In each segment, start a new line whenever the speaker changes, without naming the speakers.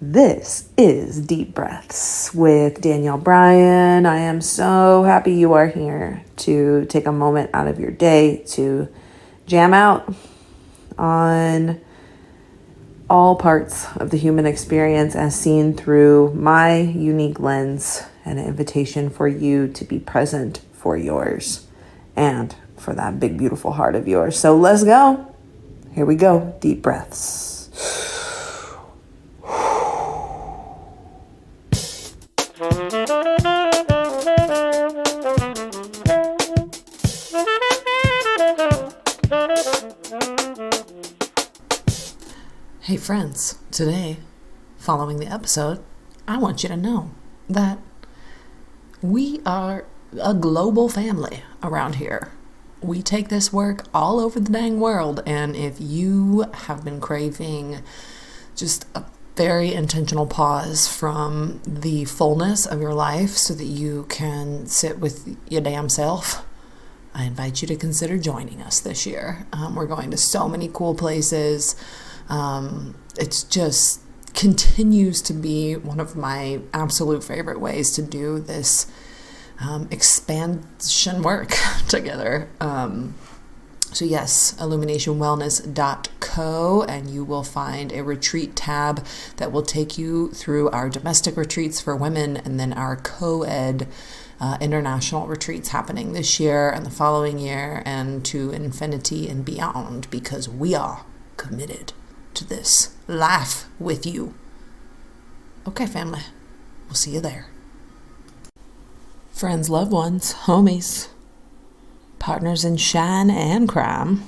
This is Deep Breaths with Danielle, Bryan. I am so happy you are here to take a moment out of your day to jam out on all parts of the human experience as seen through my unique lens, and an invitation for you to be present for yours and for that big, beautiful heart of yours. So let's go. Here we go. Deep breaths. Hey friends, today, following the episode, I want you to know that we are a global family around here. We take this work all over the dang world, and if you have been craving just a very intentional pause from the fullness of your life so that you can sit with your damn self, I invite you to consider joining us this year. We're going to so many cool places. It's just continues to be one of my absolute favorite ways to do this expansion work together. So yes, illuminationwellness.co, and you will find a retreat tab that will take you through our domestic retreats for women and then our co-ed international retreats happening this year and the following year and to infinity and beyond, because we are committed to this life with you. Okay, family, we'll see you there. Friends, loved ones, homies, partners in shine and crime,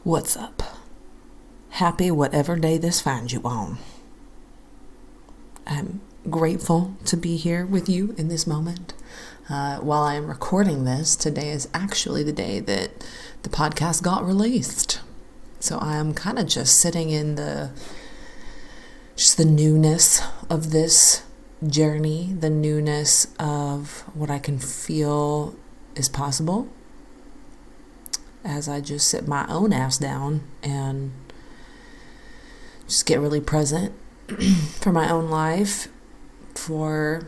what's up? Happy whatever day this finds you on. I'm grateful to be here with you in this moment. While I am recording this, today is actually the day that the podcast got released. So I am kind of just sitting in the newness of this journey, the newness of what I can feel is possible as I just sit my own ass down and just get really present for my own life, for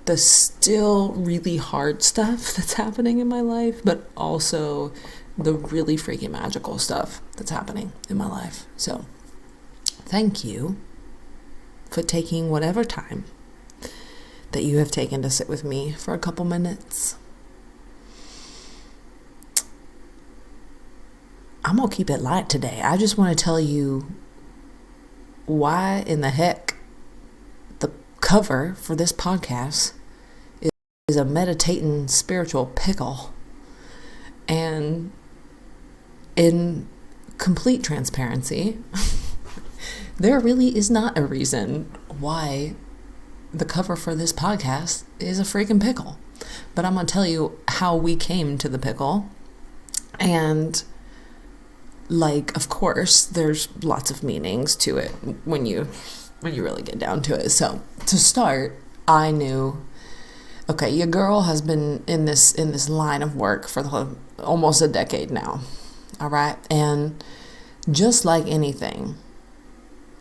the still really hard stuff that's happening in my life, but also the really freaking magical stuff that's happening in my life. So thank you for taking whatever time that you have taken to sit with me for a couple minutes. I'm gonna keep it light today. I just want to tell you why in the heck the cover for this podcast is a meditating spiritual pickle. And in complete transparency, there really is not a reason why the cover for this podcast is a freaking pickle. But I'm going to tell you how we came to the pickle. And of course, there's lots of meanings to it when you really get down to it. So to start, I knew, okay, your girl has been in this line of work for almost a decade now. All right. And just like anything,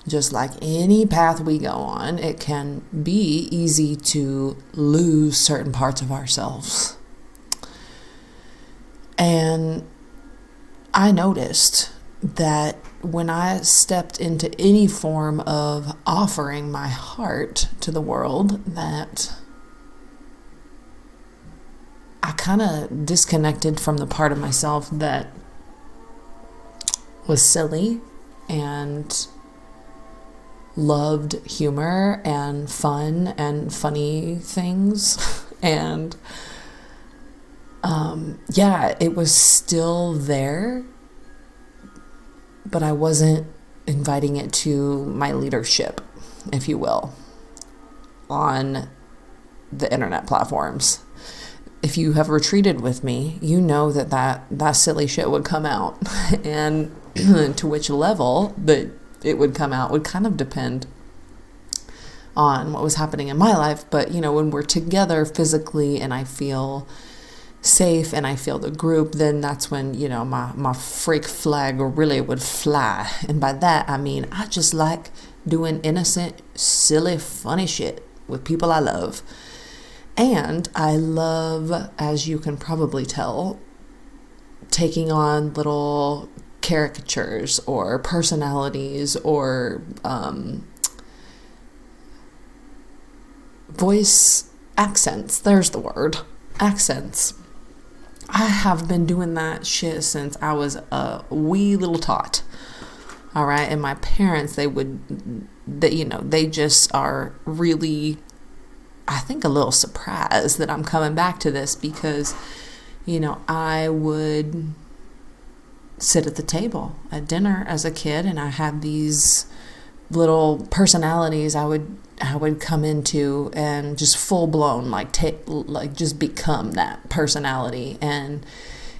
just like any path we go on, it can be easy to lose certain parts of ourselves. And I noticed that when I stepped into any form of offering my heart to the world, that I kind of disconnected from the part of myself that was silly and loved humor and fun and funny things. And it was still there, but I wasn't inviting it to my leadership, if you will, on the internet platforms. If you have retreated with me, you know that silly shit would come out. And to which level that it would come out would kind of depend on what was happening in my life. But, when we're together physically and I feel safe and I feel the group, then that's when, my freak flag really would fly. And by that, I mean, I just like doing innocent, silly, funny shit with people I love. And I love, as you can probably tell, taking on little caricatures or personalities or voice accents. There's the word. Accents. I have been doing that shit since I was a wee little tot. All right. And my parents, they just are really, I think, a little surprised that I'm coming back to this because, I would sit at the table at dinner as a kid and I had these little personalities I would come into and just full blown just become that personality. And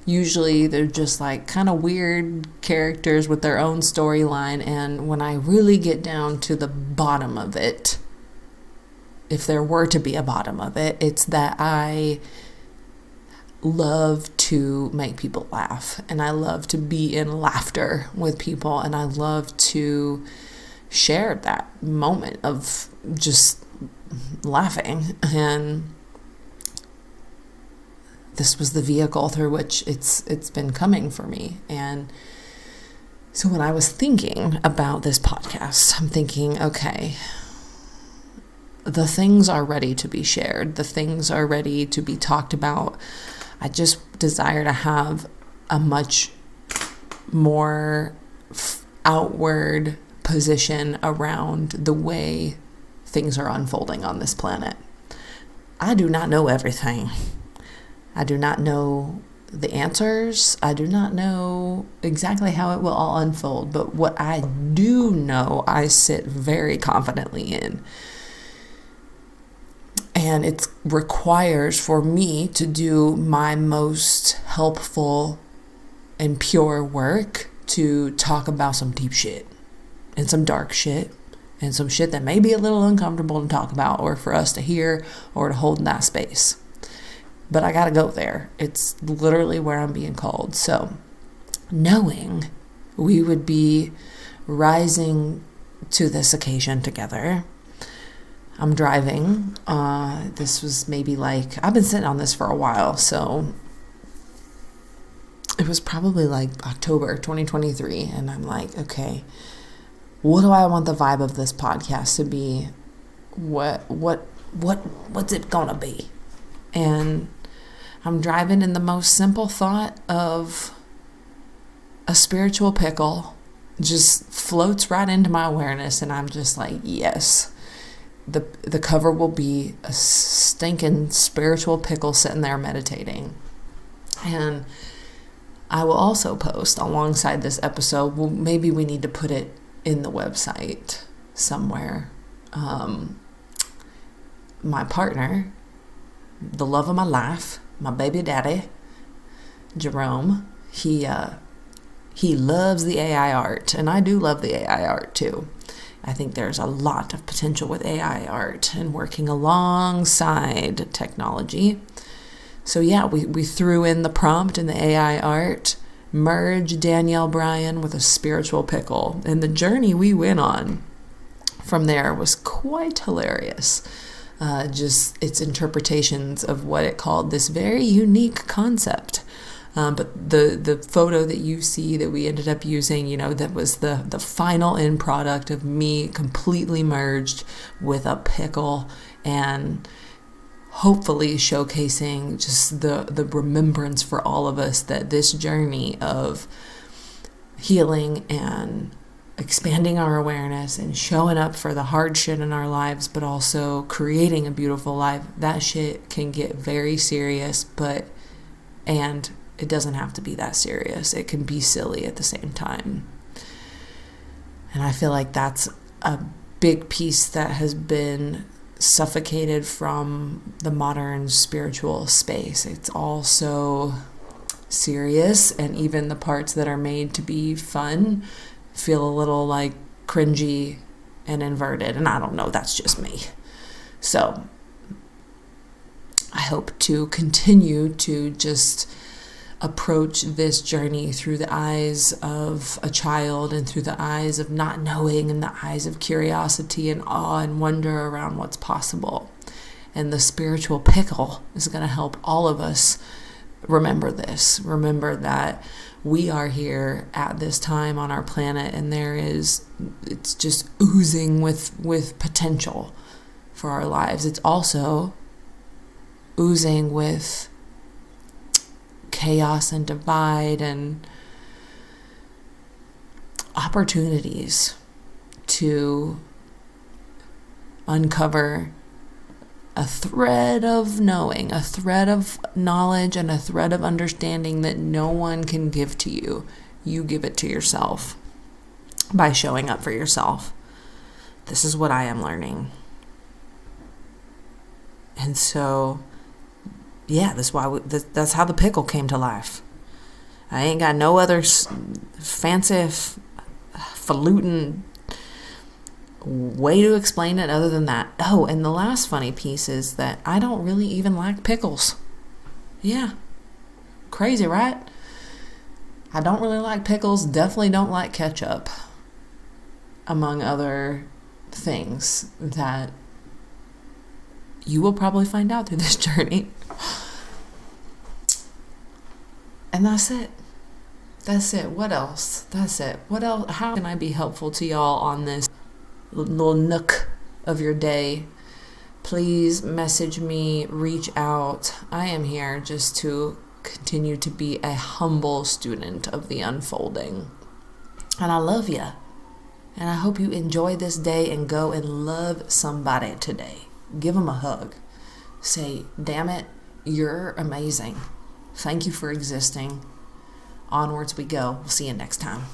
usually they're just like kind of weird characters with their own storyline. And when I really get down to the bottom of it, if there were to be a bottom of it, it's that I love to make people laugh and I love to be in laughter with people and I love to share that moment of just laughing. And this was the vehicle through which it's been coming for me. And so when I was thinking about this podcast, I'm thinking, okay, the things are ready to be shared. The things are ready to be talked about. I just desire to have a much more outward position around the way things are unfolding on this planet. I do not know everything. I do not know the answers. I do not know exactly how it will all unfold, but what I do know, I sit very confidently in. And it requires for me to do my most helpful and pure work to talk about some deep shit and some dark shit and some shit that may be a little uncomfortable to talk about or for us to hear or to hold in that space. But I gotta go there. It's literally where I'm being called. So knowing we would be rising to this occasion together, I'm driving. This was maybe I've been sitting on this for a while, so it was probably October 2023, and I'm like, okay, what do I want the vibe of this podcast to be? What's it gonna be? And I'm driving, and the most simple thought of a spiritual pickle just floats right into my awareness, and I'm just like, yes. The cover will be a stinking spiritual pickle sitting there meditating. And I will also post alongside this episode, well, maybe we need to put it in the website somewhere. My partner, the love of my life, my baby daddy, Jerome, he loves the AI art, and I do love the AI art too. I think there's a lot of potential with AI art and working alongside technology. So yeah, we threw in the prompt in the AI art, merge Danielle Bryan with a spiritual pickle. And the journey we went on from there was quite hilarious. Just its interpretations of what it called this very unique concept. But the photo that you see that we ended up using, that was the final end product of me completely merged with a pickle and hopefully showcasing just the remembrance for all of us that this journey of healing and expanding our awareness and showing up for the hard shit in our lives, but also creating a beautiful life, that shit can get very serious, and it doesn't have to be that serious. It can be silly at the same time. And I feel like that's a big piece that has been suffocated from the modern spiritual space. It's all so serious, and even the parts that are made to be fun feel a little cringy and inverted. And I don't know, that's just me. So I hope to continue to just approach this journey through the eyes of a child and through the eyes of not knowing and the eyes of curiosity and awe and wonder around what's possible. And the spiritual pickle is going to help all of us remember this. Remember that we are here at this time on our planet, and it's just oozing with potential for our lives. It's also oozing with chaos and divide and opportunities to uncover a thread of knowing, a thread of knowledge, and a thread of understanding that no one can give to you. You give it to yourself by showing up for yourself. This is what I am learning. And so, yeah, that's how the pickle came to life. I ain't got no other fancy, falutin way to explain it other than that. Oh, and the last funny piece is that I don't really even like pickles. Yeah. Crazy, right? I don't really like pickles. Definitely don't like ketchup. Among other things that you will probably find out through this journey. And that's it. That's it. What else? That's it. What else? How can I be helpful to y'all on this little nook of your day? Please message me, reach out. I am here just to continue to be a humble student of the unfolding. And I love you. And I hope you enjoy this day and go and love somebody today. Give them a hug. Say, damn it, you're amazing. Thank you for existing. Onwards we go. We'll see you next time.